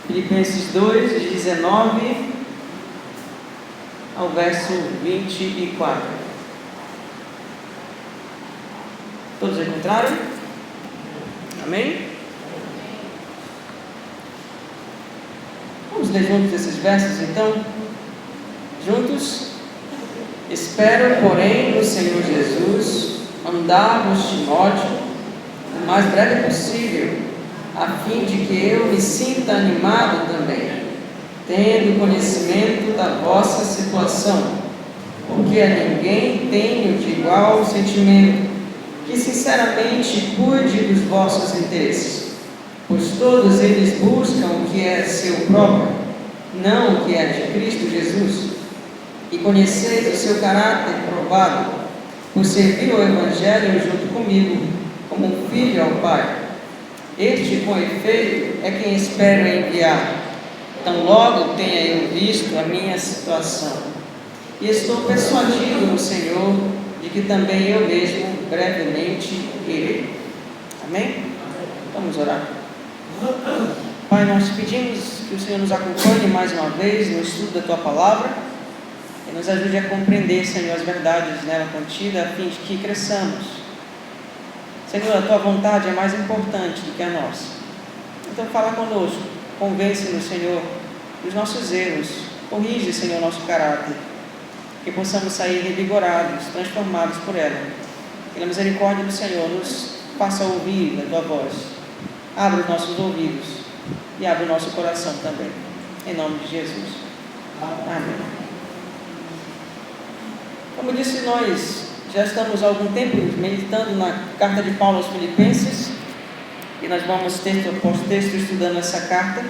Filipenses 2, de 19 ao verso 24. Todos encontraram? Amém? Vamos ler juntos esses versos então? Juntos? Espero, porém, no Senhor Jesus, mandar-vos Timóteo o mais breve possível, a fim de que eu me sinta animado também, tendo conhecimento da vossa situação, porque a ninguém tenho de igual sentimento, que sinceramente cuide dos vossos interesses, pois todos eles buscam o que é seu próprio, não o que é de Cristo Jesus, e conheceis o seu caráter provado, por servir ao Evangelho junto comigo, como um filho ao Pai. Este, com efeito, é quem espero enviar, tão logo tenha eu visto a minha situação. E estou persuadido no Senhor, de que também eu mesmo brevemente irei. Amém? Vamos orar. Pai, nós pedimos que o Senhor nos acompanhe mais uma vez no estudo da Tua Palavra e nos ajude a compreender, Senhor, as verdades nela contidas, a fim de que cresçamos. Senhor, a Tua vontade é mais importante do que a nossa. Então fala conosco, convence-nos, Senhor, dos nossos erros, corrige, Senhor, nosso caráter, que possamos sair revigorados, transformados por ela. Pela misericórdia do Senhor, nos faça ouvir a Tua voz. Abre os nossos ouvidos e abre o nosso coração também. Em nome de Jesus. Amém. Como disse, nós já estamos há algum tempo meditando na carta de Paulo aos Filipenses, e nós vamos texto após texto estudando essa carta.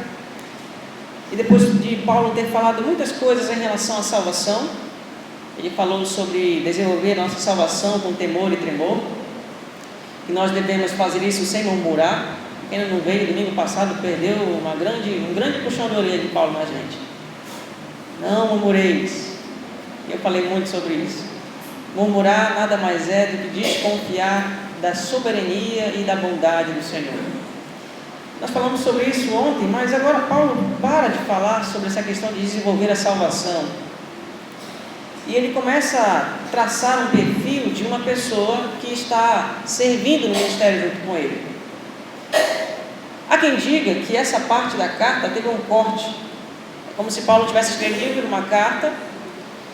E depois de Paulo ter falado muitas coisas em relação à salvação, ele falou sobre desenvolver a nossa salvação com temor e tremor, e nós devemos fazer isso sem murmurar. Quem não veio domingo passado perdeu um grande puxão de orelha de Paulo na gente. Não murmureis. Eu falei muito sobre isso. Murmurar nada mais é do que desconfiar da soberania e da bondade do Senhor. Nós falamos sobre isso ontem, mas agora Paulo para de falar sobre essa questão de desenvolver a salvação. E ele começa a traçar um perfil de uma pessoa que está servindo no ministério junto com ele. Há quem diga que essa parte da carta teve um corte. É como se Paulo tivesse escrevido uma carta,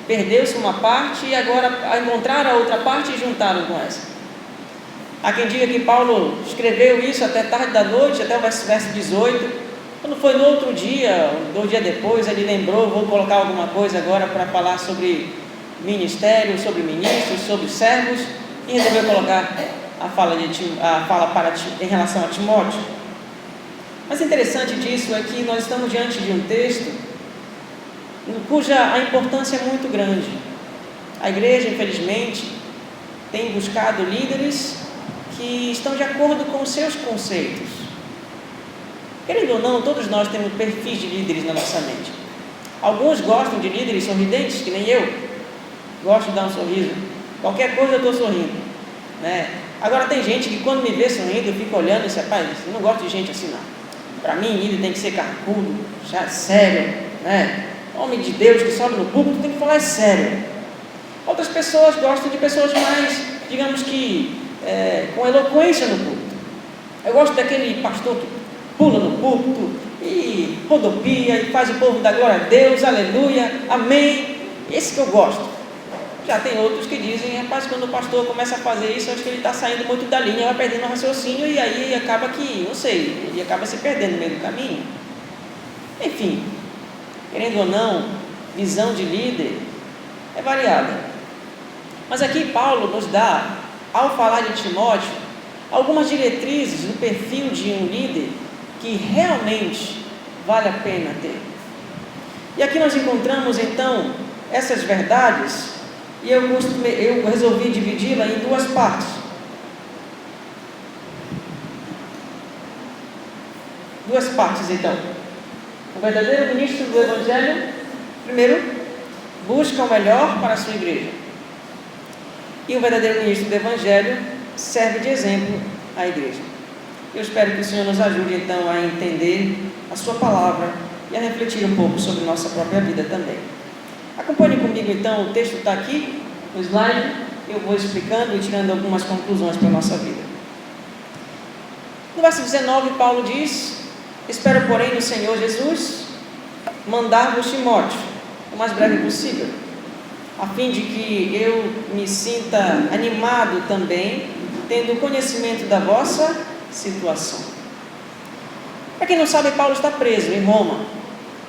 perdeu-se uma parte e agora encontraram a outra parte e juntaram com essa. Há quem diga que Paulo escreveu isso até tarde da noite, até o verso 18. Quando foi no outro dia, 2 dias depois, ele lembrou: vou colocar alguma coisa agora para falar sobre ministério, sobre ministros, sobre servos, e resolveu colocar a fala em relação a Timóteo. Mas o interessante disso é que nós estamos diante de um texto cuja a importância é muito grande. A igreja, infelizmente, tem buscado líderes que estão de acordo com os seus conceitos. Querendo ou não, todos nós temos perfis de líderes na nossa mente. Alguns gostam de líderes sorridentes, que nem eu. Gosto de dar um sorriso. Qualquer coisa eu estou sorrindo, né? Agora tem gente que quando me vê sorrindo, fica olhando e diz: rapaz, eu não gosto de gente assim não. Para mim, líder tem que ser carcudo, já sério, né? Homem de Deus que sobe no púlpito tem que falar sério. Outras pessoas gostam de pessoas mais, digamos que, com eloquência no púlpito. Eu gosto daquele pastor que pula no púlpito e rodopia e faz o povo dar glória a Deus, aleluia, amém. Esse que eu gosto. Já tem outros que dizem: rapaz, quando o pastor começa a fazer isso, acho que ele está saindo muito da linha, vai perdendo o raciocínio, e aí acaba que, não sei, ele acaba se perdendo no meio do caminho. Enfim, querendo ou não, visão de líder é variada. Mas aqui Paulo nos dá, ao falar de Timóteo, algumas diretrizes do perfil de um líder que realmente vale a pena ter. E aqui nós encontramos então essas verdades, e eu resolvi dividi-la em 2 partes. 2 partes então. O verdadeiro ministro do Evangelho, primeiro, busca o melhor para a sua igreja. E o verdadeiro ministro do Evangelho serve de exemplo à igreja. Eu espero que o Senhor nos ajude então a entender a sua palavra e a refletir um pouco sobre nossa própria vida também. Acompanhe comigo então, o texto está aqui no slide, eu vou explicando e tirando algumas conclusões para a nossa vida. No verso 19, Paulo diz: espero, porém, no Senhor Jesus mandar-vos Timóteo o mais breve possível, a fim de que eu me sinta animado também, tendo conhecimento da vossa situação. Para quem não sabe, Paulo está preso em Roma.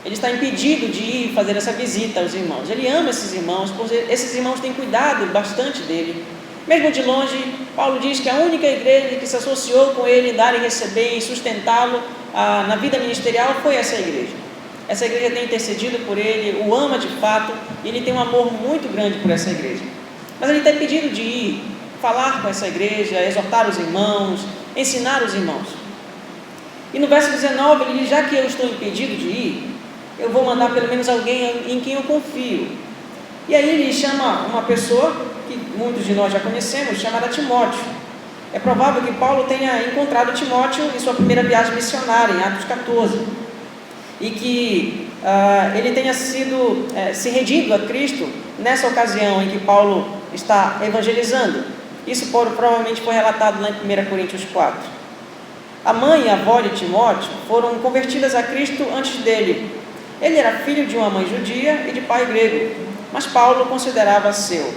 Ele está impedido de ir fazer essa visita aos irmãos. Ele ama esses irmãos, porque esses irmãos têm cuidado bastante dele. Mesmo de longe, Paulo diz que a única igreja que se associou com ele em dar e receber e sustentá-lo na vida ministerial foi essa igreja. Essa igreja tem intercedido por ele, o ama de fato, e ele tem um amor muito grande por essa igreja. Mas ele está impedido de ir falar com essa igreja, exortar os irmãos, ensinar os irmãos. E no verso 19 ele diz: já que eu estou impedido de ir, eu vou mandar pelo menos alguém em quem eu confio. E aí ele chama uma pessoa que muitos de nós já conhecemos, chamada Timóteo. É provável que Paulo tenha encontrado Timóteo em sua primeira viagem missionária, em Atos 14. E que ele tenha sido se rendido a Cristo nessa ocasião em que Paulo está evangelizando. Isso provavelmente foi relatado lá em 1 Coríntios 4. A mãe e a avó de Timóteo foram convertidas a Cristo antes dele. Ele era filho de uma mãe judia e de pai grego, mas Paulo considerava seu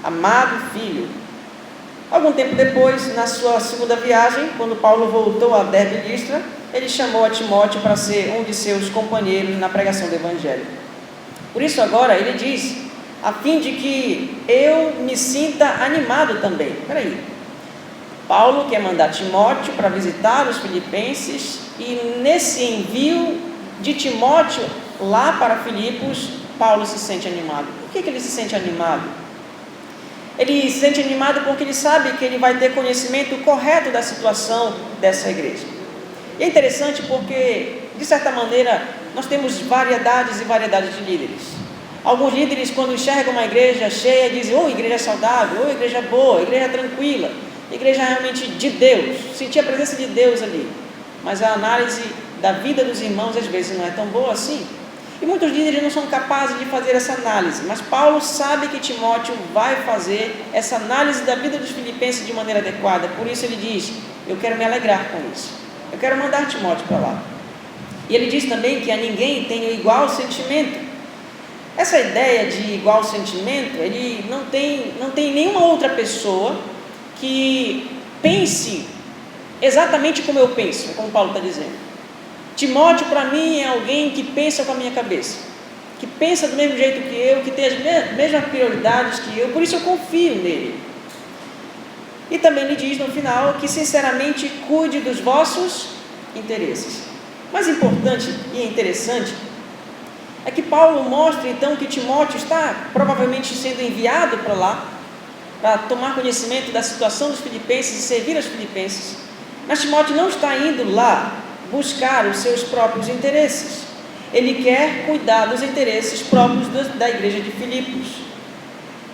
amado filho. Algum tempo depois, na sua segunda viagem, quando Paulo voltou a Derbe e Listra, ele chamou a Timóteo para ser um de seus companheiros na pregação do Evangelho. Por isso agora ele diz: a fim de que eu me sinta animado também. Peraí, Paulo quer mandar Timóteo para visitar os filipenses, e nesse envio de Timóteo lá para Filipos, Paulo se sente animado. Por que ele se sente animado? Ele se sente animado porque ele sabe que ele vai ter conhecimento correto da situação dessa igreja. E é interessante porque, de certa maneira, nós temos variedades e variedades de líderes. Alguns líderes, quando enxergam uma igreja cheia, dizem: oh, igreja saudável, oh, igreja boa, igreja tranquila, igreja realmente de Deus, sentir a presença de Deus ali. Mas a análise da vida dos irmãos às vezes não é tão boa assim. E muitos líderes não são capazes de fazer essa análise, mas Paulo sabe que Timóteo vai fazer essa análise da vida dos filipenses de maneira adequada. Por isso ele diz: eu quero me alegrar com isso, eu quero mandar Timóteo para lá. E ele diz também que a ninguém tem o igual sentimento. Essa ideia de igual sentimento, ele não tem nenhuma outra pessoa que pense exatamente como eu penso, como Paulo está dizendo. Timóteo, para mim, é alguém que pensa com a minha cabeça, que pensa do mesmo jeito que eu, que tem as mesmas prioridades que eu, por isso eu confio nele. E também ele diz no final que sinceramente cuide dos vossos interesses. Mais importante e interessante é que Paulo mostra então que Timóteo está provavelmente sendo enviado para lá, para tomar conhecimento da situação dos filipenses e servir aos filipenses. Mas Timóteo não está indo lá buscar os seus próprios interesses. Ele quer cuidar dos interesses próprios da igreja de Filipos.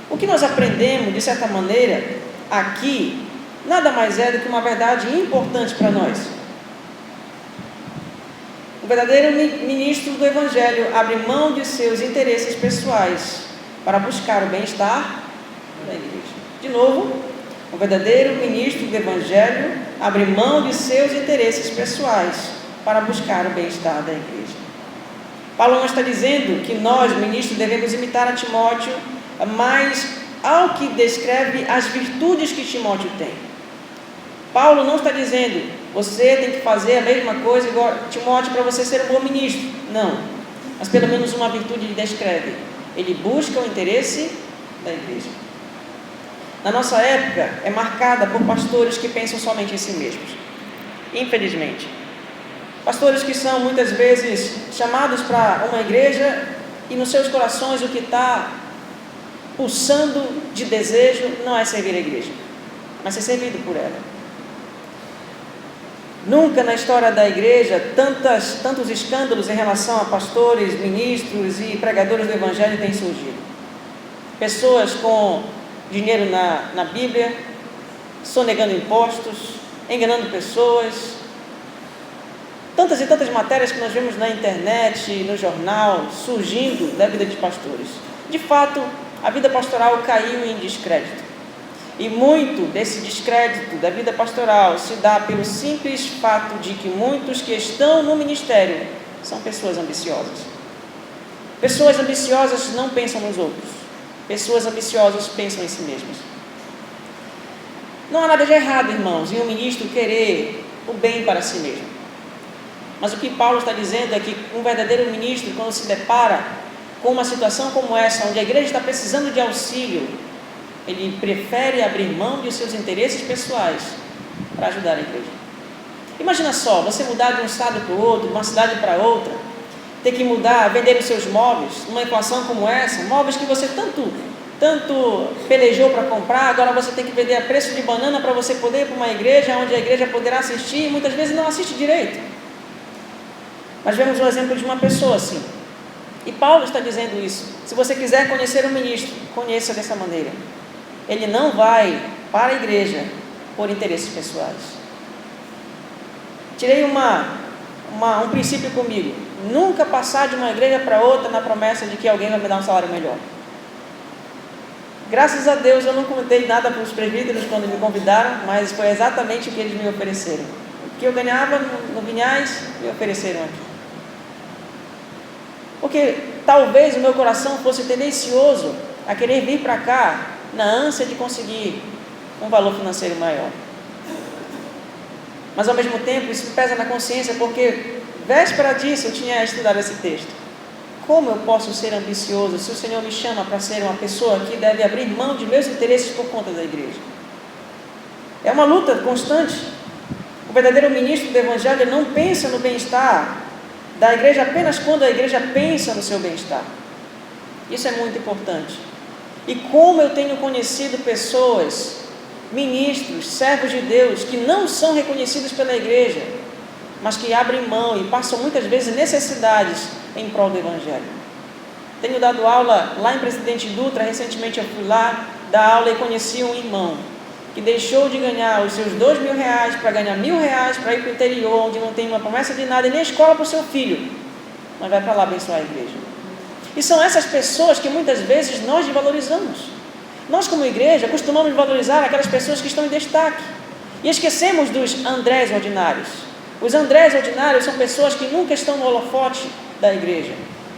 O que nós aprendemos, de certa maneira, aqui, nada mais é do que uma verdade importante para nós. O verdadeiro ministro do Evangelho abre mão de seus interesses pessoais para buscar o bem-estar da igreja. De novo, o verdadeiro ministro do Evangelho abre mão de seus interesses pessoais para buscar o bem-estar da igreja. Paulo não está dizendo que nós, ministros, devemos imitar a Timóteo, mas ao que descreve as virtudes que Timóteo tem. Paulo não está dizendo: você tem que fazer a mesma coisa igual Timóteo para você ser um bom ministro. Não, mas pelo menos uma virtude ele descreve: ele busca o interesse da igreja. Na nossa época é marcada por pastores que pensam somente em si mesmos, infelizmente. Pastores que são muitas vezes chamados para uma igreja e nos seus corações o que está pulsando de desejo não é servir a igreja, mas ser servido por ela. Nunca na história da igreja tantos escândalos em relação a pastores, ministros e pregadores do Evangelho têm surgido. Pessoas com dinheiro na Bíblia, sonegando impostos, enganando pessoas, Tantas e tantas matérias que nós vemos na internet, no jornal, surgindo da vida de pastores. De fato, a vida pastoral caiu em descrédito. E muito desse descrédito da vida pastoral se dá pelo simples fato de que muitos que estão no ministério são pessoas ambiciosas. Pessoas ambiciosas não pensam nos outros. Pessoas ambiciosas pensam em si mesmas. Não há nada de errado, irmãos, em um ministro querer o bem para si mesmo. Mas o que Paulo está dizendo é que um verdadeiro ministro, quando se depara com uma situação como essa, onde a igreja está precisando de auxílio, ele prefere abrir mão de seus interesses pessoais para ajudar a igreja. Imagina só, você mudar de um estado para o outro, de uma cidade para outra, ter que mudar, vender os seus móveis, numa inflação como essa, móveis que você tanto pelejou para comprar, agora você tem que vender a preço de banana para você poder ir para uma igreja, onde a igreja poderá assistir, e muitas vezes não assiste direito. Mas vemos um exemplo de uma pessoa assim. E Paulo está dizendo isso. Se você quiser conhecer um ministro, conheça dessa maneira. Ele não vai para a igreja por interesses pessoais. Tirei um princípio comigo. Nunca passar de uma igreja para outra na promessa de que alguém vai me dar um salário melhor. Graças a Deus eu não contei nada para os presbíteros quando me convidaram, mas foi exatamente o que eles me ofereceram. O que eu ganhava no Vinhais, me ofereceram aqui. Porque talvez o meu coração fosse tendencioso a querer vir para cá na ânsia de conseguir um valor financeiro maior. Mas ao mesmo tempo isso pesa na consciência, porque véspera disso eu tinha estudado esse texto. Como eu posso ser ambicioso se o Senhor me chama para ser uma pessoa que deve abrir mão de meus interesses por conta da igreja? É uma luta constante. O verdadeiro ministro do Evangelho não pensa no bem-estar da igreja apenas quando a igreja pensa no seu bem-estar. Isso é muito importante. E como eu tenho conhecido pessoas, ministros, servos de Deus, que não são reconhecidos pela igreja, mas que abrem mão e passam muitas vezes necessidades em prol do Evangelho. Tenho dado aula lá em Presidente Dutra, recentemente eu fui lá dar aula e conheci um irmão que deixou de ganhar os seus R$2.000 para ganhar R$1.000 para ir para o interior, onde não tem uma promessa de nada e nem escola para o seu filho, mas vai para lá abençoar a igreja. E são essas pessoas que muitas vezes nós desvalorizamos. Nós como igreja costumamos valorizar aquelas pessoas que estão em destaque e esquecemos dos Andrés ordinários. Os Andrés ordinários são pessoas que nunca estão no holofote da igreja,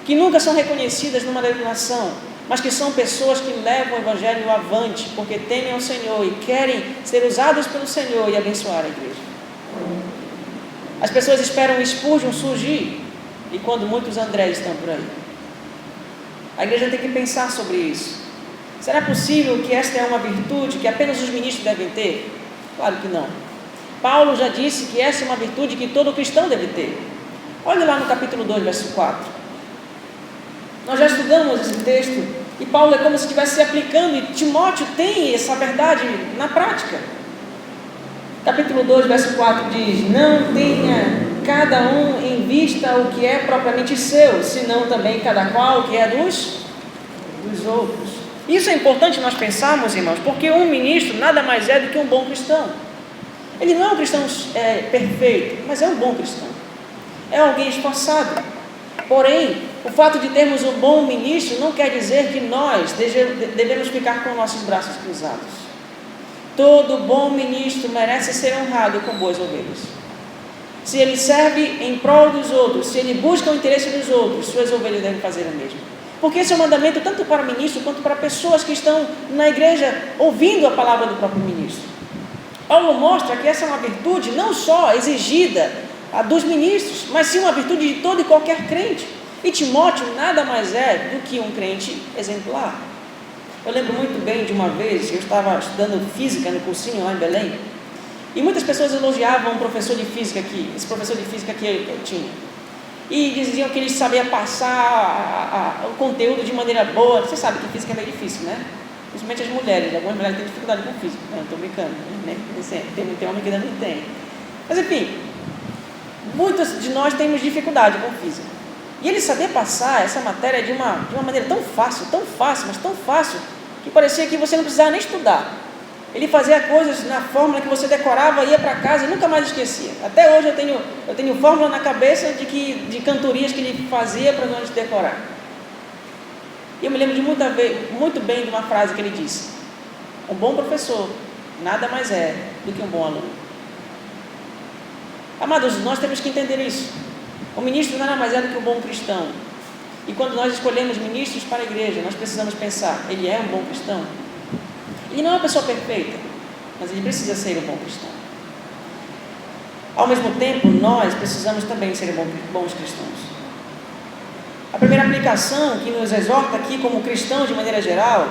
que nunca são reconhecidas numa denominação, mas que são pessoas que levam o Evangelho avante, porque temem ao Senhor e querem ser usados pelo Senhor e abençoar a igreja. As pessoas esperam o Spurgeon surgir, e quando muitos Andrés estão por aí. A igreja tem que pensar sobre isso. Será possível que esta é uma virtude que apenas os ministros devem ter? Claro que não. Paulo já disse que essa é uma virtude que todo cristão deve ter. Olha lá no capítulo 2, verso 4. Nós já estudamos esse texto e Paulo é como se estivesse se aplicando, e Timóteo tem essa verdade na prática. Capítulo 2, verso 4 diz: não tenha cada um em vista o que é propriamente seu, senão também cada qual o que é dos outros. Isso é importante nós pensarmos, irmãos, porque um ministro nada mais é do que um bom cristão. Ele não é um cristão perfeito, mas é um bom cristão. É alguém esforçado. Porém, o fato de termos um bom ministro não quer dizer que nós devemos ficar com nossos braços cruzados. Todo bom ministro merece ser honrado com boas ovelhas. Se ele serve em prol dos outros, se ele busca o interesse dos outros, suas ovelhas devem fazer o mesmo. Porque esse é um mandamento tanto para ministro quanto para pessoas que estão na igreja ouvindo a palavra do próprio ministro. Paulo mostra que essa é uma virtude não só exigida dos ministros, mas sim uma virtude de todo e qualquer crente. E Timóteo nada mais é do que um crente exemplar. Eu lembro muito bem de uma vez, eu estava estudando física no cursinho lá em Belém, e muitas pessoas elogiavam um professor de física aqui, esse professor de física que eu tinha, e diziam que ele sabia passar o conteúdo de maneira boa. Você sabe que física é meio difícil, né? Principalmente as mulheres, algumas mulheres têm dificuldade com física. Não, estou brincando, né? Tem homem que ainda não tem. Mas enfim, muitos de nós temos dificuldade com física. E ele sabia passar essa matéria de uma maneira tão fácil, mas tão fácil, que parecia que você não precisava nem estudar. Ele fazia coisas na fórmula que você decorava, ia para casa e nunca mais esquecia. Até hoje eu tenho fórmula na cabeça de cantorias que ele fazia para nós decorar. E eu me lembro muito bem de uma frase que ele disse: um bom professor nada mais é do que um bom aluno. Amados, nós temos que entender isso. O ministro nada mais é do que um bom cristão. E quando nós escolhemos ministros para a igreja, nós precisamos pensar: ele é um bom cristão? Ele não é uma pessoa perfeita, mas ele precisa ser um bom cristão. Ao mesmo tempo, nós precisamos também ser bons cristãos. A primeira aplicação que nos exorta aqui como cristãos de maneira geral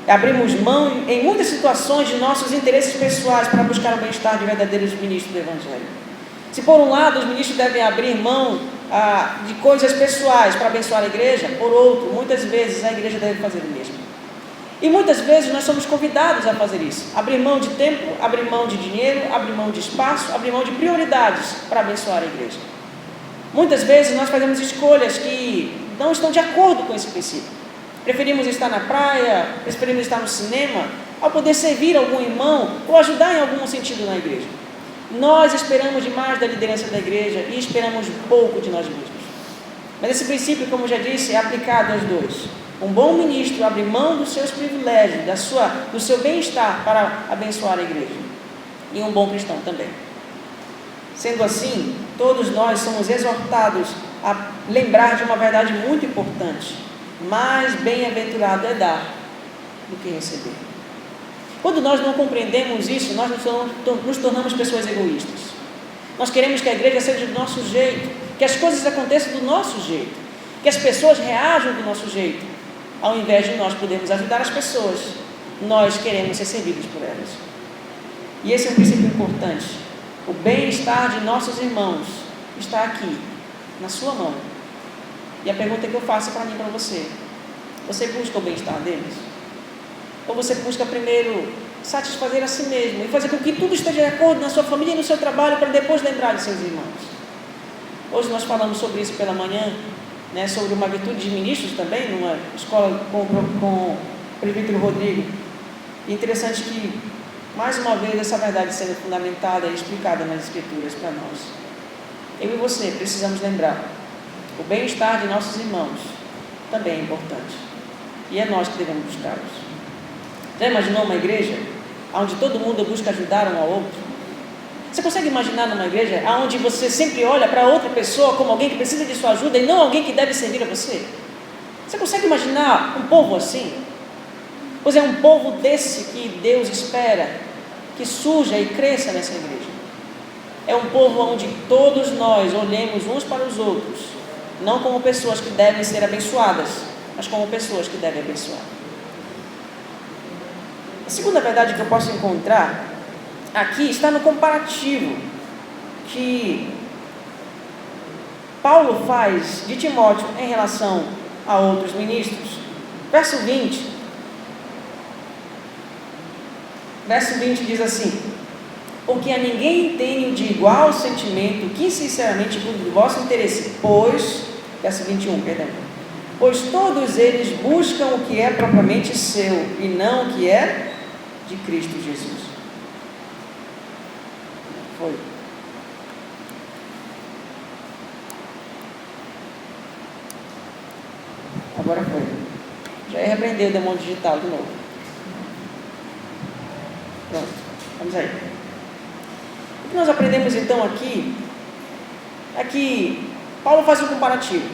é abrirmos mão em muitas situações de nossos interesses pessoais para buscar o bem-estar de verdadeiros ministros do Evangelho. Se por um lado os ministros devem abrir mão de coisas pessoais para abençoar a igreja, por outro, muitas vezes a igreja deve fazer o mesmo. E muitas vezes nós somos convidados a fazer isso. Abrir mão de tempo, abrir mão de dinheiro, abrir mão de espaço, abrir mão de prioridades para abençoar a igreja. Muitas vezes nós fazemos escolhas que não estão de acordo com esse princípio. Preferimos estar na praia, preferimos estar no cinema, ao poder servir algum irmão ou ajudar em algum sentido na igreja. Nós esperamos demais da liderança da igreja e esperamos pouco de nós mesmos. Mas esse princípio, como já disse, é aplicado aos dois. Um bom ministro abre mão dos seus privilégios, do seu bem-estar para abençoar a igreja. E um bom cristão também. Sendo assim, todos nós somos exortados a lembrar de uma verdade muito importante: mais bem-aventurado é dar do que receber. Quando nós não compreendemos isso, nós nos tornamos pessoas egoístas. Nós queremos que a igreja seja do nosso jeito, que as coisas aconteçam do nosso jeito, que as pessoas reajam do nosso jeito. Ao invés de nós podermos ajudar as pessoas, nós queremos ser servidos por elas. E esse é um princípio importante. O bem-estar de nossos irmãos está aqui, na sua mão. E a pergunta que eu faço para mim e para você: você busca o bem-estar deles? Ou você busca primeiro satisfazer a si mesmo e fazer com que tudo esteja de acordo na sua família e no seu trabalho para depois lembrar de seus irmãos? Hoje nós falamos sobre isso pela manhã, sobre uma virtude de ministros também, numa escola com o presbítero Rodrigo. E interessante que, mais uma vez, essa verdade sendo fundamentada e explicada nas Escrituras para nós. Eu e você precisamos lembrar: o bem-estar de nossos irmãos também é importante. E é nós que devemos buscá-los. Já imaginou uma igreja onde todo mundo busca ajudar um ao outro? Você consegue imaginar numa igreja onde você sempre olha para outra pessoa como alguém que precisa de sua ajuda e não alguém que deve servir a você? Você consegue imaginar um povo assim? Pois é um povo desse que Deus espera que surja e cresça nessa igreja. É um povo onde todos nós olhemos uns para os outros, não como pessoas que devem ser abençoadas, mas como pessoas que devem abençoar. A segunda verdade que eu posso encontrar aqui está no comparativo que Paulo faz de Timóteo em relação a outros ministros. Verso 20 diz assim: porque a ninguém tenho de igual sentimento que sinceramente cuide do vosso interesse, verso 21, pois todos eles buscam o que é propriamente seu e não o que é de Cristo Jesus. Foi. Agora foi. Já ia repreender o demônio digital de novo. Pronto, vamos aí. O que nós aprendemos então aqui é que Paulo faz um comparativo.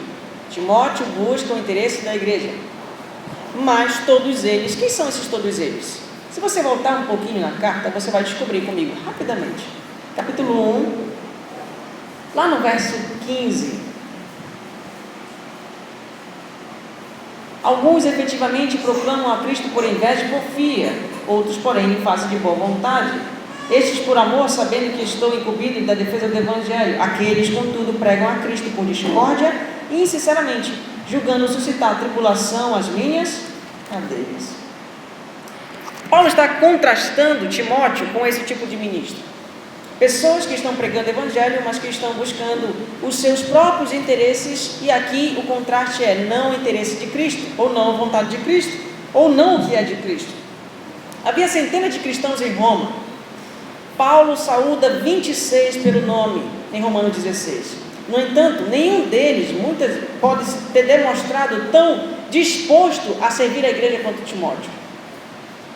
Timóteo busca o interesse da igreja, mas todos eles, quem são esses todos eles? Se você voltar um pouquinho na carta, você vai descobrir comigo rapidamente. Capítulo 1, lá no verso 15. Alguns efetivamente proclamam a Cristo por inveja e porfia, outros, porém, em face de boa vontade. Estes por amor, sabendo que estou incumbido da defesa do Evangelho. Aqueles, contudo, pregam a Cristo por discórdia e insinceramente, julgando suscitar tribulação às minhas cadeias. Paulo está contrastando Timóteo com esse tipo de ministro. Pessoas que estão pregando o Evangelho, mas que estão buscando os seus próprios interesses, e aqui o contraste é não o interesse de Cristo, ou não a vontade de Cristo, ou não o que é de Cristo. Havia centenas de cristãos em Roma. Paulo saúda 26 pelo nome em Romanos 16. No entanto, nenhum deles pode ter demonstrado tão disposto a servir a igreja quanto Timóteo.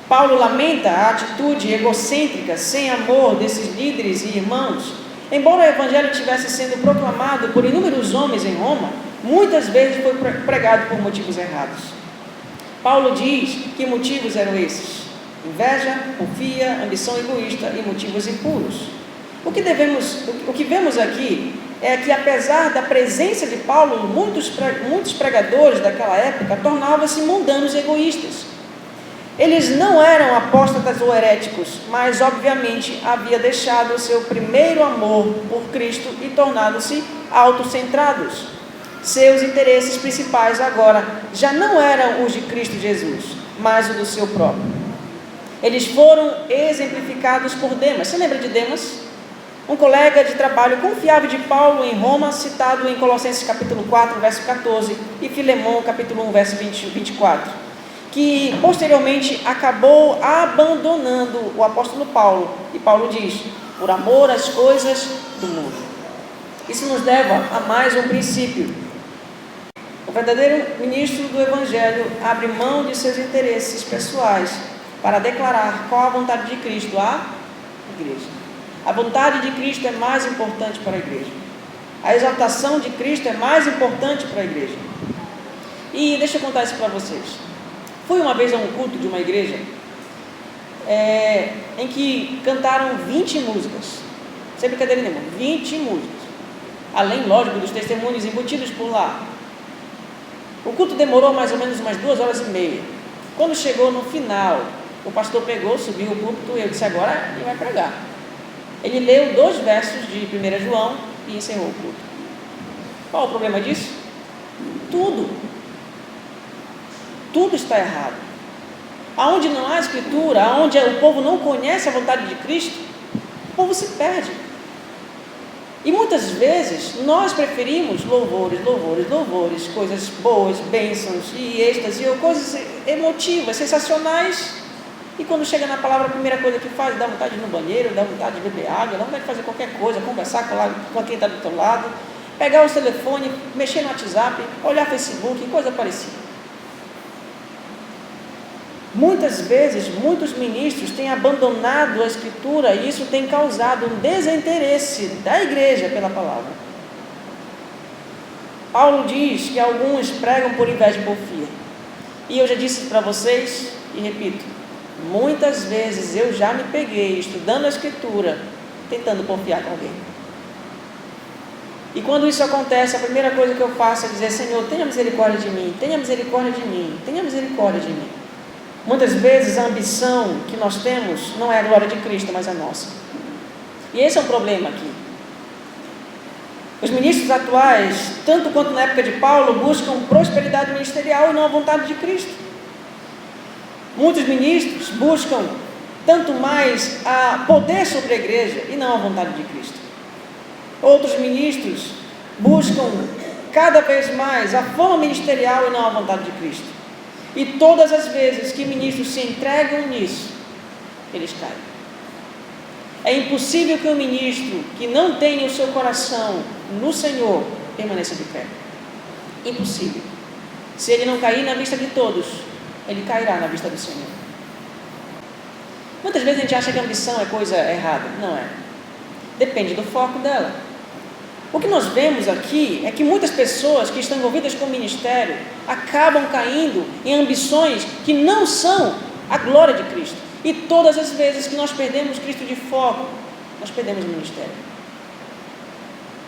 Paulo lamenta a atitude egocêntrica, sem amor desses líderes e irmãos. Embora o evangelho estivesse sendo proclamado por inúmeros homens em Roma, muitas vezes foi pregado por motivos errados. Paulo diz que motivos eram esses: inveja, porfia, ambição egoísta e motivos impuros. O que vemos aqui é que, apesar da presença de Paulo, muitos pregadores daquela época tornavam-se mundanos e egoístas. Eles não eram apóstatas ou heréticos, mas obviamente havia deixado o seu primeiro amor por Cristo e tornado-se autocentrados. Seus interesses principais agora já não eram os de Cristo Jesus, mas o do seu próprio. Eles foram exemplificados por Demas. Você lembra de Demas? Um colega de trabalho confiável de Paulo em Roma, citado em Colossenses capítulo 4, verso 14, e Filemão capítulo 1, verso 24. Que posteriormente acabou abandonando o apóstolo Paulo. E Paulo diz: por amor às coisas do mundo. Isso nos leva a mais um princípio. O verdadeiro ministro do evangelho abre mão de seus interesses pessoais para declarar qual a vontade de Cristo à igreja. A vontade de Cristo é mais importante para a igreja. A exaltação de Cristo é mais importante para a igreja. E deixa eu contar isso para vocês. Fui uma vez a um culto de uma igreja em que cantaram 20 músicas. Sem brincadeira nenhuma, 20 músicas. Além, lógico, dos testemunhos embutidos por lá. O culto demorou mais ou menos umas 2h30. Quando chegou no final, o pastor pegou, subiu o púlpito e eu disse: agora ele vai pregar. Ele leu 2 versos de 1 João e encerrou o culto. Qual o problema disso? Tudo está errado. Aonde não há escritura, aonde o povo não conhece a vontade de Cristo, o povo se perde. E muitas vezes nós preferimos louvores, coisas boas, bênçãos e êxtase, ou coisas emotivas, sensacionais. E quando chega na palavra, a primeira coisa que faz, dá vontade de ir no banheiro, dá vontade de beber água, dá vontade de fazer qualquer coisa, conversar com quem está do teu lado, pegar o telefone, mexer no WhatsApp, olhar Facebook, coisa parecida. Muitas vezes, muitos ministros têm abandonado a Escritura e isso tem causado um desinteresse da igreja pela palavra. Paulo diz que alguns pregam por inveja e porfia. E eu já disse para vocês, e repito, muitas vezes eu já me peguei estudando a Escritura, tentando porfiar com alguém. E quando isso acontece, a primeira coisa que eu faço é dizer: Senhor, tenha misericórdia de mim, tenha misericórdia de mim, tenha misericórdia de mim. Muitas vezes a ambição que nós temos não é a glória de Cristo, mas a nossa. E esse é o problema aqui. Os ministros atuais, tanto quanto na época de Paulo, buscam prosperidade ministerial e não a vontade de Cristo. Muitos ministros buscam tanto mais a poder sobre a igreja e não a vontade de Cristo. Outros ministros buscam cada vez mais a fama ministerial e não a vontade de Cristo. E todas as vezes que ministros se entregam nisso, eles caem. É impossível que um ministro que não tenha o seu coração no Senhor permaneça de pé. Impossível. Se ele não cair na vista de todos, ele cairá na vista do Senhor. Muitas vezes a gente acha que a ambição é coisa errada. Não é. Depende do foco dela. O que nós vemos aqui é que muitas pessoas que estão envolvidas com o ministério acabam caindo em ambições que não são a glória de Cristo. E todas as vezes que nós perdemos Cristo de foco, nós perdemos o ministério.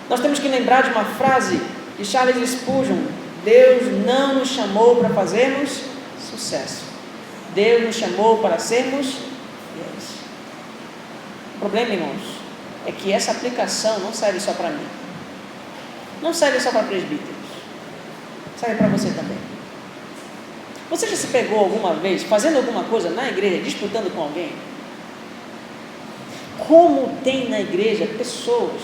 Nós temos que lembrar de uma frase de Charles Spurgeon: Deus não nos chamou para fazermos sucesso. Deus nos chamou para sermos fiéis. O problema, irmãos, é que essa aplicação não serve só para mim. Não serve só para presbíteros. Serve para você também. Você já se pegou alguma vez fazendo alguma coisa na igreja, disputando com alguém? Como tem na igreja pessoas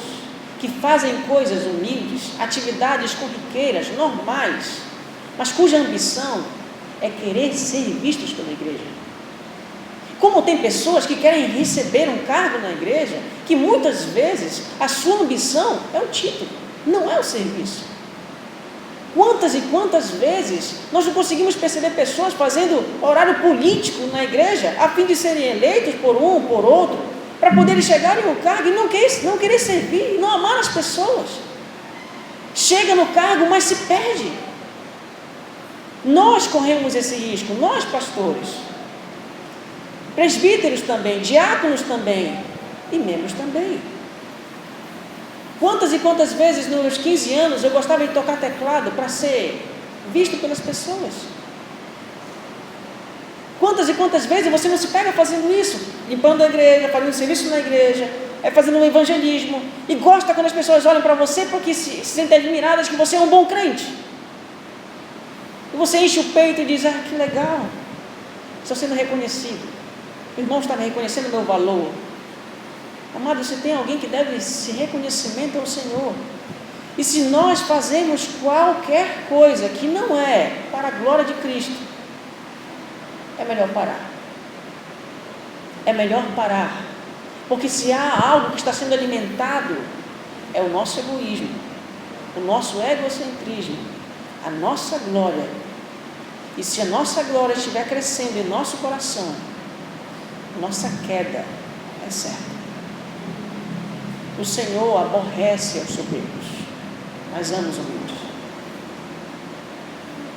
que fazem coisas humildes, atividades corriqueiras, normais, mas cuja ambição é querer ser vistos pela igreja. Como tem pessoas que querem receber um cargo na igreja, que muitas vezes a sua ambição é o título, não é o serviço. Quantas e quantas vezes nós não conseguimos perceber pessoas fazendo horário político na igreja, a fim de serem eleitos por um, por outro, para poderem chegar em um cargo e não querer servir, não amar as pessoas. Chega no cargo, mas se perde. Nós corremos esse risco, nós pastores, presbíteros também, diáconos também, e membros também. Quantas e quantas vezes nos meus 15 anos eu gostava de tocar teclado para ser visto pelas pessoas? Quantas e quantas vezes você não se pega fazendo isso? Limpando a igreja, fazendo serviço na igreja, fazendo um evangelismo, e gosta quando as pessoas olham para você porque se sentem admiradas que você é um bom crente. E você enche o peito e diz, que legal, estou sendo reconhecido. O irmão está me reconhecendo o meu valor. Amado, você tem alguém que deve esse reconhecimento ao Senhor. E se nós fazemos qualquer coisa que não é para a glória de Cristo, é melhor parar. É melhor parar. Porque se há algo que está sendo alimentado, é o nosso egoísmo, o nosso egocentrismo, a nossa glória. E se a nossa glória estiver crescendo em nosso coração, nossa queda é certa. O Senhor aborrece aos soberbos, mas ama os humildes.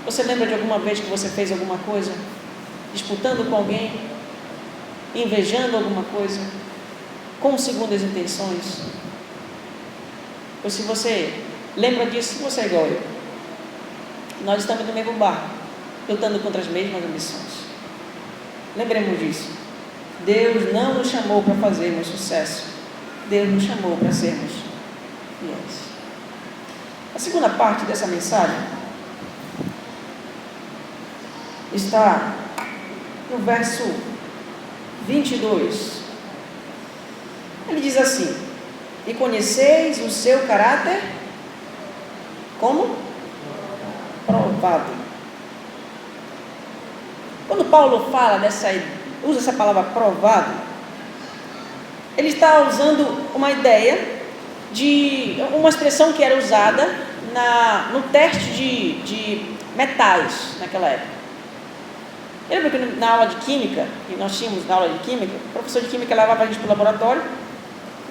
Você lembra de alguma vez que você fez alguma coisa, disputando com alguém, invejando alguma coisa, com segundas intenções? Ou se você lembra disso, você é igual eu. Nós estamos no mesmo barco, lutando contra as mesmas ambições. Lembremos disso. Deus não nos chamou para fazermos sucesso. Deus nos chamou para sermos fiéis. A segunda parte dessa mensagem está no verso 22. Ele diz assim: e conheceis o seu caráter como? Provado. Quando Paulo usa essa palavra provado, ele está usando uma ideia de uma expressão que era usada no teste de metais naquela época. Lembra que na aula de química, que nós tínhamos na aula de química, o professor de química levava a gente para o laboratório,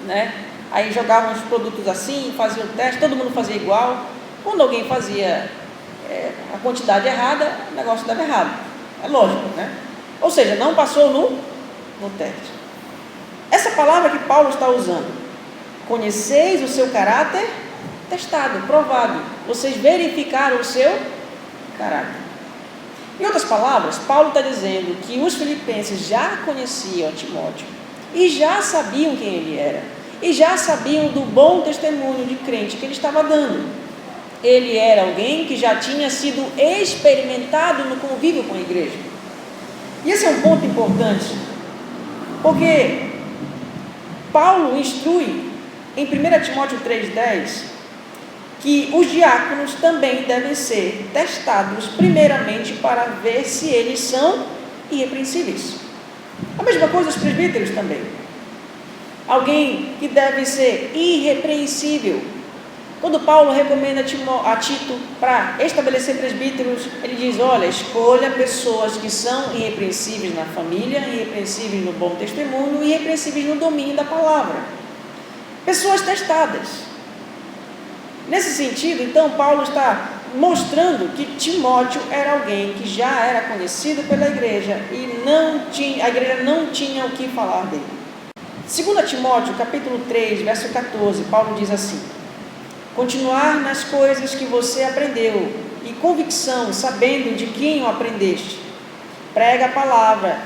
né? Aí jogavam os produtos assim, faziam o teste, todo mundo fazia igual. Quando alguém fazia a quantidade errada, o negócio dava errado. É lógico, né? Ou seja, não passou no teste. Essa palavra que Paulo está usando, conheceis o seu caráter testado, provado. Vocês verificaram o seu caráter. Em outras palavras, Paulo está dizendo que os filipenses já conheciam Timóteo e já sabiam quem ele era, e já sabiam do bom testemunho de crente que ele estava dando. Ele era alguém que já tinha sido experimentado no convívio com a igreja. E esse é um ponto importante, porque Paulo instrui em 1 Timóteo 3,10 que os diáconos também devem ser testados primeiramente para ver se eles são irrepreensíveis. A mesma coisa os presbíteros também. Alguém que deve ser irrepreensível. Quando Paulo recomenda a Tito para estabelecer presbíteros, ele diz, olha, escolha pessoas que são irrepreensíveis na família, irrepreensíveis no bom testemunho, irrepreensíveis no domínio da palavra. Pessoas testadas. Nesse sentido, então, Paulo está mostrando que Timóteo era alguém que já era conhecido pela igreja e a igreja não tinha o que falar dele. 2 Timóteo, capítulo 3, verso 14, Paulo diz assim: continuar nas coisas que você aprendeu e convicção, sabendo de quem o aprendeste. Prega a palavra,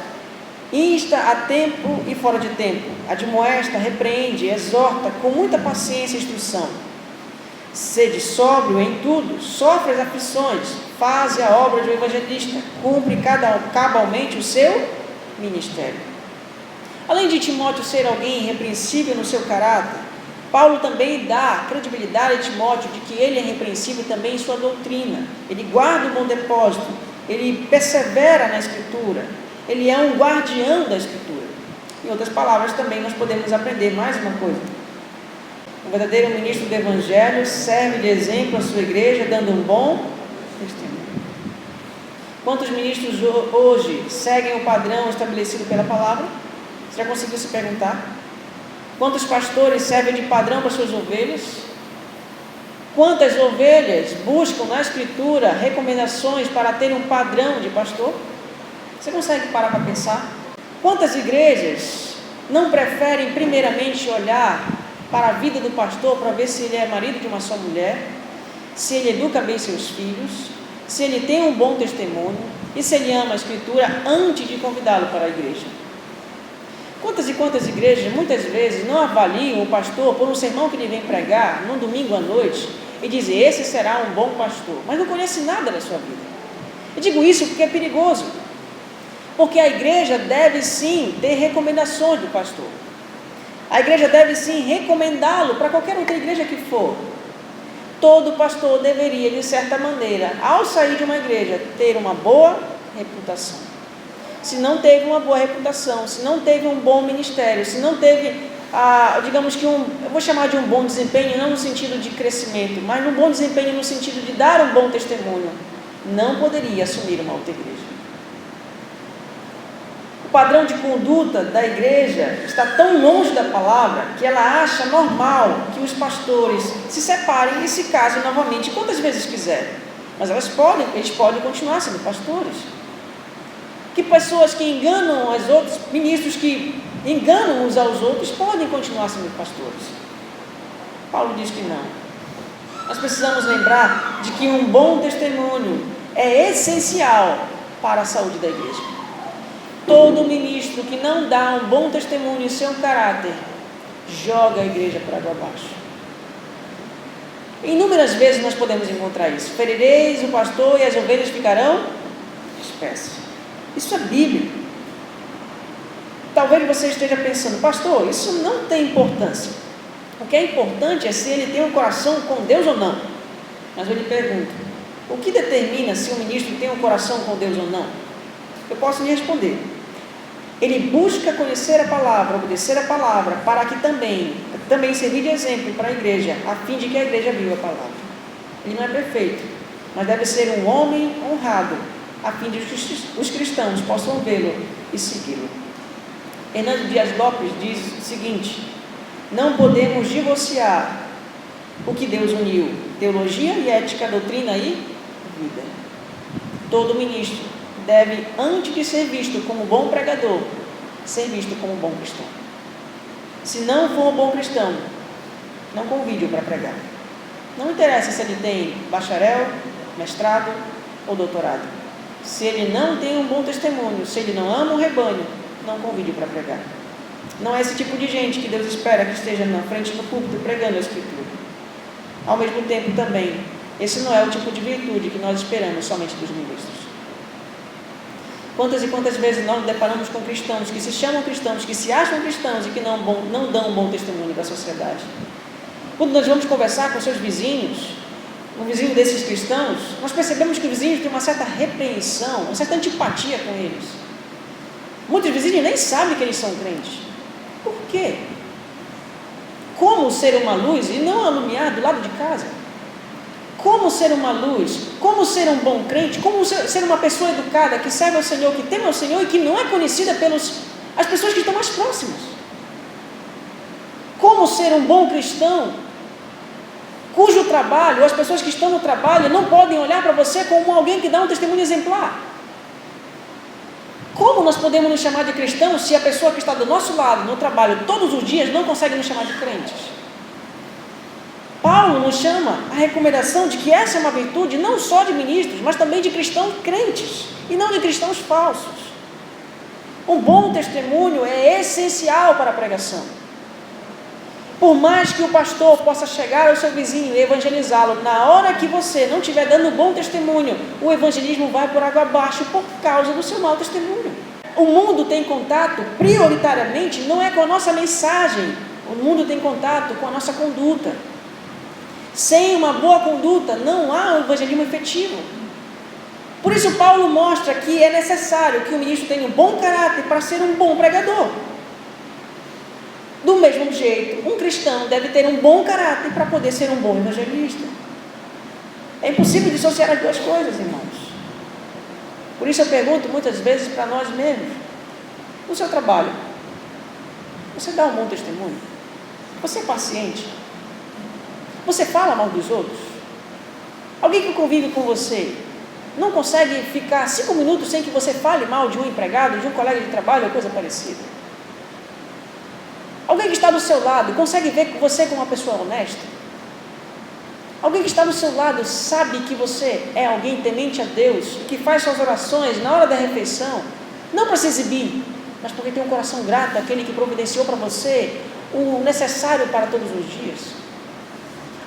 insta a tempo e fora de tempo, admoesta, repreende, exorta com muita paciência e instrução. Sede sóbrio em tudo, sofre as aflições, faze a obra de um evangelista, cumpre cabalmente o seu ministério. Além de Timóteo ser alguém irrepreensível no seu caráter, Paulo também dá credibilidade a Timóteo de que ele é irrepreensível também em sua doutrina. Ele guarda o bom depósito, ele persevera na Escritura, ele é um guardião da Escritura. Em outras palavras, também nós podemos aprender mais uma coisa. O verdadeiro ministro do Evangelho serve de exemplo à sua igreja, dando um bom testemunho. Quantos ministros hoje seguem o padrão estabelecido pela palavra? Você já conseguiu se perguntar? Quantos pastores servem de padrão para suas ovelhas? Quantas ovelhas buscam na Escritura recomendações para ter um padrão de pastor? Você consegue parar para pensar? Quantas igrejas não preferem primeiramente olhar para a vida do pastor para ver se ele é marido de uma só mulher, se ele educa bem seus filhos, se ele tem um bom testemunho e se ele ama a Escritura antes de convidá-lo para a igreja? Quantas e quantas igrejas muitas vezes não avaliam o pastor por um sermão que ele vem pregar num domingo à noite e dizem: esse será um bom pastor, mas não conhece nada da sua vida. Eu digo isso porque é perigoso, porque a igreja deve sim ter recomendações do pastor. A igreja deve sim recomendá-lo para qualquer outra igreja que for. Todo pastor deveria, de certa maneira, ao sair de uma igreja, ter uma boa reputação. Se não teve uma boa reputação, se não teve um bom ministério, se não teve, digamos que eu vou chamar de um bom desempenho, não no sentido de crescimento, mas um bom desempenho no sentido de dar um bom testemunho, não poderia assumir uma outra igreja. O padrão de conduta da igreja está tão longe da palavra que ela acha normal que os pastores se separem e se casem novamente quantas vezes quiserem, mas eles podem continuar sendo pastores. Que pessoas que enganam os outros, ministros que enganam uns aos outros, podem continuar sendo pastores. Paulo diz que não. Nós precisamos lembrar de que um bom testemunho é essencial para a saúde da igreja. Todo ministro que não dá um bom testemunho em seu caráter, joga a igreja para água abaixo. Inúmeras vezes nós podemos encontrar isso. Ferireis o pastor e as ovelhas ficarão dispersas. Isso é Bíblia. Talvez você esteja pensando: pastor, isso não tem importância. O que é importante é se ele tem um coração com Deus ou não. Mas eu lhe pergunto: o que determina se um ministro tem um coração com Deus ou não? Eu posso lhe responder: ele busca conhecer a palavra, obedecer a palavra, para que também servir de exemplo para a igreja, a fim de que a igreja viva a palavra. Ele não é perfeito, mas deve ser um homem honrado, a fim de que os cristãos possam vê-lo e segui-lo. Hernando Dias Lopes diz o seguinte: não podemos divorciar o que Deus uniu, teologia e ética, doutrina e vida. Todo ministro deve, antes de ser visto como bom pregador, ser visto como bom cristão. Se não for um bom cristão, não convide-o para pregar. Não interessa se ele tem bacharel, mestrado ou doutorado. Se ele não tem um bom testemunho, se ele não ama o rebanho, não convide para pregar. Não é esse tipo de gente que Deus espera que esteja na frente do púlpito pregando a Escritura. Ao mesmo tempo também, esse não é o tipo de virtude que nós esperamos somente dos ministros. Quantas e quantas vezes nós nos deparamos com cristãos que se chamam cristãos, que se acham cristãos e que não dão um bom testemunho da sociedade. Quando nós vamos conversar com seus vizinhos, um vizinho desses cristãos, nós percebemos que o vizinho tem uma certa repreensão, uma certa antipatia com eles. Muitos vizinhos nem sabem que eles são crentes. Por quê? Como ser uma luz e não alumiar do lado de casa? Como ser uma luz? Como ser um bom crente? Como ser uma pessoa educada, que serve ao Senhor, que teme ao Senhor e que não é conhecida pelas pessoas que estão mais próximas? Como ser um bom cristão, cujo trabalho, as pessoas que estão no trabalho, não podem olhar para você como alguém que dá um testemunho exemplar? Como nós podemos nos chamar de cristãos se a pessoa que está do nosso lado, no trabalho, todos os dias, não consegue nos chamar de crentes? Paulo nos chama a recomendação de que essa é uma virtude não só de ministros, mas também de cristãos crentes, e não de cristãos falsos. Um bom testemunho é essencial para a pregação. Por mais que o pastor possa chegar ao seu vizinho e evangelizá-lo, na hora que você não estiver dando bom testemunho, o evangelismo vai por água abaixo por causa do seu mau testemunho. O mundo tem contato, prioritariamente, não é com a nossa mensagem, o mundo tem contato com a nossa conduta. Sem uma boa conduta, não há um evangelismo efetivo. Por isso Paulo mostra que é necessário que o ministro tenha um bom caráter para ser um bom pregador. Do mesmo jeito, um cristão deve ter um bom caráter para poder ser um bom evangelista. É impossível dissociar as duas coisas, irmãos. Por isso eu pergunto muitas vezes para nós mesmos: no seu trabalho, você dá um bom testemunho? Você é paciente? Você fala mal dos outros? Alguém que convive com você não consegue ficar 5 minutos sem que você fale mal de um empregado, de um colega de trabalho ou coisa parecida? Alguém que está do seu lado consegue ver você como uma pessoa honesta? Alguém que está do seu lado sabe que você é alguém temente a Deus, que faz suas orações na hora da refeição, não para se exibir, mas porque tem um coração grato àquele que providenciou para você o necessário para todos os dias?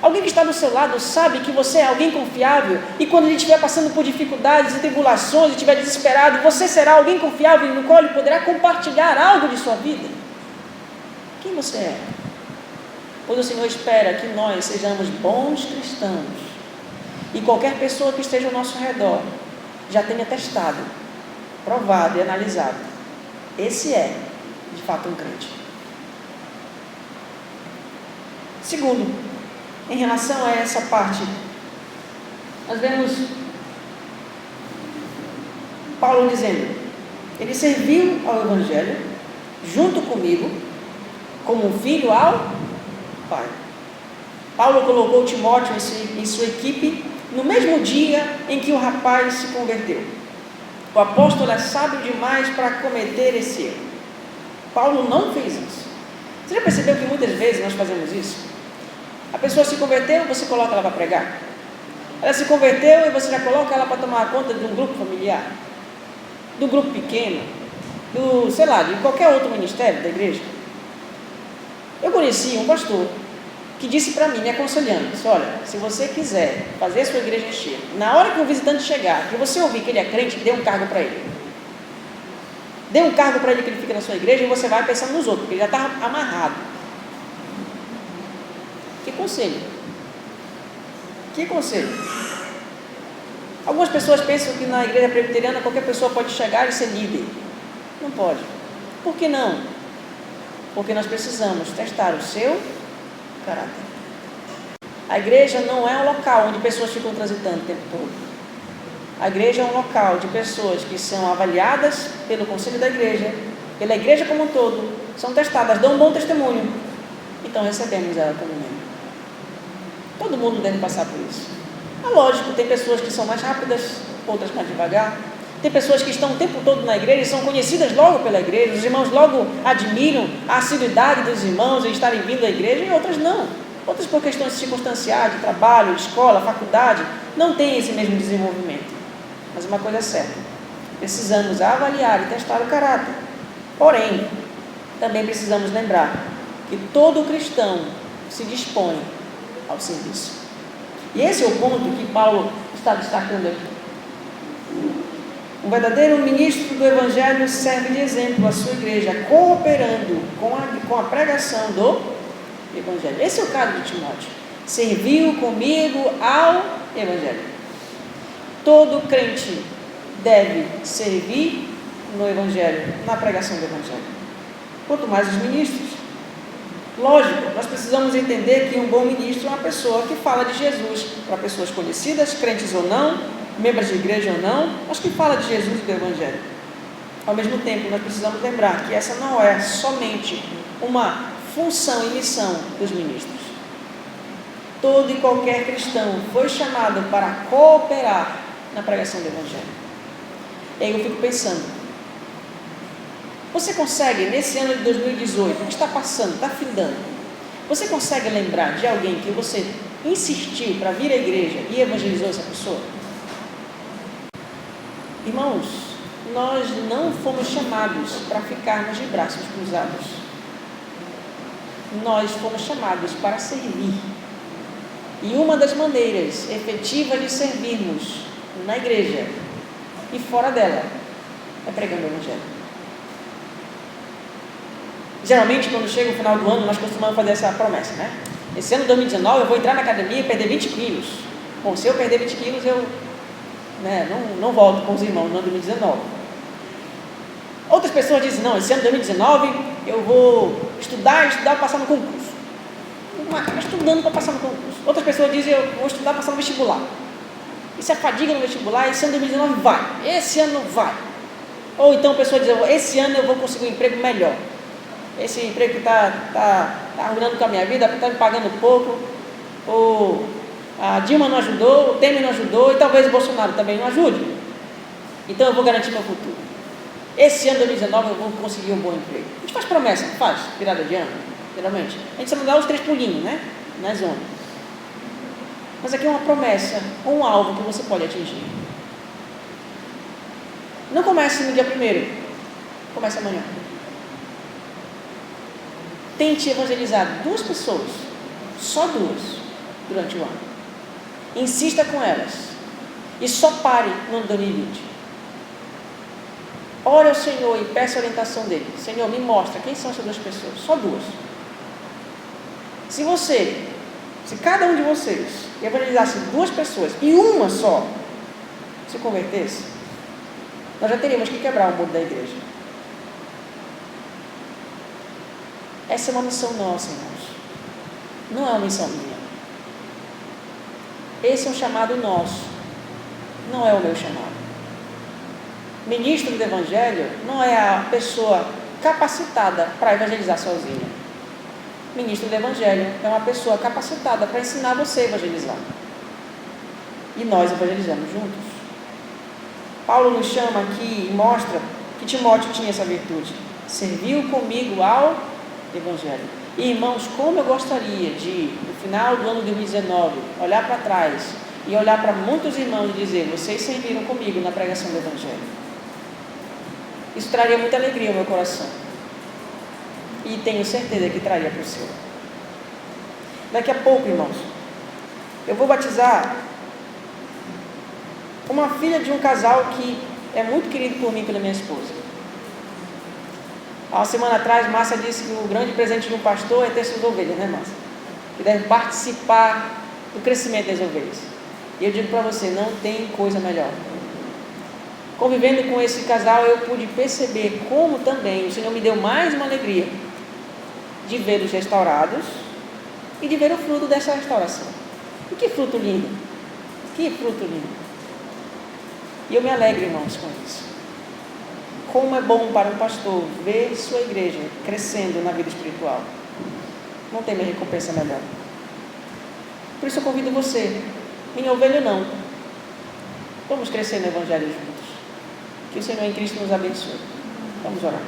Alguém que está do seu lado sabe que você é alguém confiável, e quando ele estiver passando por dificuldades e tribulações, e estiver desesperado, você será alguém confiável no qual ele poderá compartilhar algo de sua vida? Quem você é? Pois o Senhor espera que nós sejamos bons cristãos, e qualquer pessoa que esteja ao nosso redor já tenha testado, provado e analisado: esse é de fato um crente. Segundo, em relação a essa parte, nós vemos Paulo dizendo: ele serviu ao Evangelho junto comigo como um filho ao Pai. Paulo colocou Timóteo em sua equipe no mesmo dia em que o rapaz se converteu. O apóstolo é sábio demais para cometer esse erro. Paulo não fez isso. Você já percebeu que muitas vezes nós fazemos isso? A pessoa se converteu, você coloca ela para pregar. Ela se converteu e você já coloca ela para tomar conta de um grupo familiar, do grupo pequeno, de qualquer outro ministério da igreja. Eu conheci um pastor que disse para mim, me aconselhando, disse: olha, se você quiser fazer a sua igreja encher, na hora que o visitante chegar, que você ouvir que ele é crente, dê um cargo para ele. Dê um cargo para ele que ele fica na sua igreja, e você vai pensando nos outros, porque ele já está amarrado. Que conselho? Que conselho? Algumas pessoas pensam que na igreja presbiteriana qualquer pessoa pode chegar e ser líder. Não pode. Por que não? Porque nós precisamos testar o seu caráter. A igreja não é um local onde pessoas ficam transitando o tempo todo. A igreja é um local de pessoas que são avaliadas pelo conselho da igreja, pela igreja como um todo, são testadas, dão um bom testemunho, então recebemos ela como membro. Todo mundo deve passar por isso. É lógico, tem pessoas que são mais rápidas, outras mais devagar. Tem pessoas que estão o tempo todo na igreja e são conhecidas logo pela igreja. Os irmãos logo admiram a assiduidade dos irmãos em estarem vindo à igreja, e outras não. Outras, por questões circunstanciais, de trabalho, de escola, faculdade, não têm esse mesmo desenvolvimento. Mas uma coisa é certa: precisamos avaliar e testar o caráter. Porém, também precisamos lembrar que todo cristão se dispõe ao serviço. E esse é o ponto que Paulo está destacando aqui. Um verdadeiro ministro do Evangelho serve de exemplo à sua igreja, cooperando com a pregação do Evangelho. Esse é o caso de Timóteo. Serviu comigo ao Evangelho. Todo crente deve servir no Evangelho, na pregação do Evangelho. Quanto mais os ministros. Lógico, nós precisamos entender que um bom ministro é uma pessoa que fala de Jesus para pessoas conhecidas, crentes ou não, membros de igreja ou não, mas que fala de Jesus e do Evangelho. Ao mesmo tempo, nós precisamos lembrar que essa não é somente uma função e missão dos ministros. Todo e qualquer cristão foi chamado para cooperar na pregação do Evangelho. E aí eu fico pensando: você consegue, nesse ano de 2018, que está passando, está findando, você consegue lembrar de alguém que você insistiu para vir à igreja e evangelizou essa pessoa? Irmãos, nós não fomos chamados para ficarmos de braços cruzados. Nós fomos chamados para servir. E uma das maneiras efetivas de servirmos na igreja e fora dela é pregando o Evangelho. Geralmente, quando chega o final do ano, nós costumamos fazer essa promessa, né? Esse ano de 2019 eu vou entrar na academia e perder 20 quilos. Bom, se eu perder 20 quilos, eu né? Não volto com os irmãos no ano 2019. Outras pessoas dizem, não, esse ano 2019 eu vou estudar, passar no concurso. Estudando para passar no concurso. Outras pessoas dizem, eu vou estudar, passar no vestibular. E se a fadiga no vestibular, esse ano 2019 vai, esse ano vai. Ou então a pessoa diz, esse ano eu vou conseguir um emprego melhor. Esse emprego que está arruinando com a minha vida, está me pagando pouco, ou a Dilma não ajudou, o Temer não ajudou, e talvez o Bolsonaro também não ajude. Então eu vou garantir meu futuro. Esse ano 2019 eu vou conseguir um bom emprego. A gente faz promessa, não faz? Virada de ano, geralmente. A gente só não dá os 3 pulinhos, né? Na zona. Mas aqui é uma promessa, um alvo que você pode atingir. Não comece no dia 1º, comece amanhã. Tente evangelizar 2 pessoas, só 2, durante o ano. Insista com elas. E só pare no ano 2020. Ore ao Senhor e peça a orientação dele. Senhor, me mostra quem são essas 2 pessoas, só 2. Se cada um de vocês evangelizasse 2 pessoas e uma só se convertesse, nós já teríamos que quebrar o muro da igreja. Essa é uma missão nossa, irmãos. Não é uma missão minha. Esse é um chamado nosso. Não é o meu chamado. Ministro do Evangelho não é a pessoa capacitada para evangelizar sozinha. Ministro do Evangelho é uma pessoa capacitada para ensinar você a evangelizar. E nós evangelizamos juntos. Paulo nos chama aqui e mostra que Timóteo tinha essa virtude. Serviu comigo ao Evangelho. E, irmãos, como eu gostaria de, no final do ano de 2019, olhar para trás e olhar para muitos irmãos e dizer, vocês serviram comigo na pregação do Evangelho. Isso traria muita alegria ao meu coração. E tenho certeza que traria para o seu. Daqui a pouco, irmãos, eu vou batizar uma filha de um casal que é muito querido por mim e pela minha esposa. Há uma semana atrás, Márcia disse que o grande presente de um pastor é ter suas ovelhas, né, Márcia? Que deve participar do crescimento das ovelhas. E eu digo para você, não tem coisa melhor. Convivendo com esse casal, eu pude perceber como também o Senhor me deu mais uma alegria de vê-los restaurados e de ver o fruto dessa restauração. E que fruto lindo! Que fruto lindo! E eu me alegro, irmãos, com isso. Como é bom para um pastor ver sua igreja crescendo na vida espiritual. Não tem mais recompensa melhor. Por isso eu convido você, minha ovelha não. Vamos crescer no Evangelho juntos. Que o Senhor em Cristo nos abençoe. Vamos orar.